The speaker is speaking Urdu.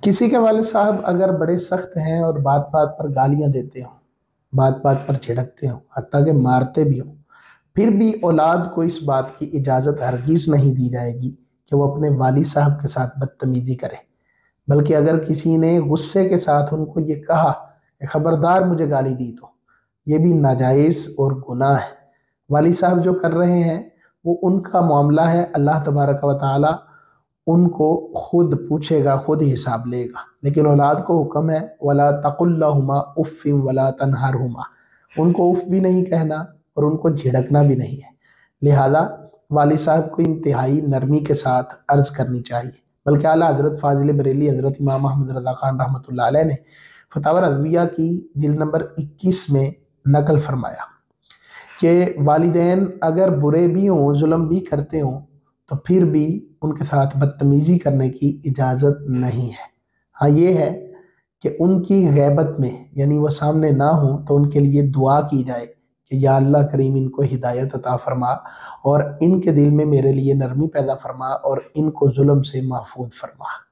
کسی کے والد صاحب اگر بڑے سخت ہیں اور بات بات پر گالیاں دیتے ہوں، بات بات پر جھڑکتے ہوں، حتیٰ کہ مارتے بھی ہوں، پھر بھی اولاد کو اس بات کی اجازت ہرگز نہیں دی جائے گی کہ وہ اپنے والد صاحب کے ساتھ بدتمیزی کرے، بلکہ اگر کسی نے غصے کے ساتھ ان کو یہ کہا کہ خبردار مجھے گالی دی تو یہ بھی ناجائز اور گناہ ہے۔ والد صاحب جو کر رہے ہیں وہ ان کا معاملہ ہے، اللہ تبارک و تعالی ان کو خود پوچھے گا، خود حساب لے گا۔ لیکن اولاد کو حکم ہے وَلَا تَقُلْ لَهُمَا أُفٍّ وَلَا تَنْهَرْهُمَا، ان کو اف بھی نہیں کہنا اور ان کو جھڑکنا بھی نہیں ہے۔ لہذا والد صاحب کو انتہائی نرمی کے ساتھ عرض کرنی چاہیے، بلکہ اعلیٰ حضرت فاضل بریلی حضرت امام احمد رضا خان رحمۃ اللہ علیہ نے فتاوی رضویہ کی جلد نمبر 21 میں نقل فرمایا کہ والدین اگر برے بھی ہوں، ظلم بھی کرتے ہوں، تو پھر بھی ان کے ساتھ بدتمیزی کرنے کی اجازت نہیں ہے۔ ہاں یہ ہے کہ ان کی غیبت میں، یعنی وہ سامنے نہ ہوں، تو ان کے لیے دعا کی جائے کہ یا اللہ کریم ان کو ہدایت عطا فرما اور ان کے دل میں میرے لیے نرمی پیدا فرما اور ان کو ظلم سے محفوظ فرما۔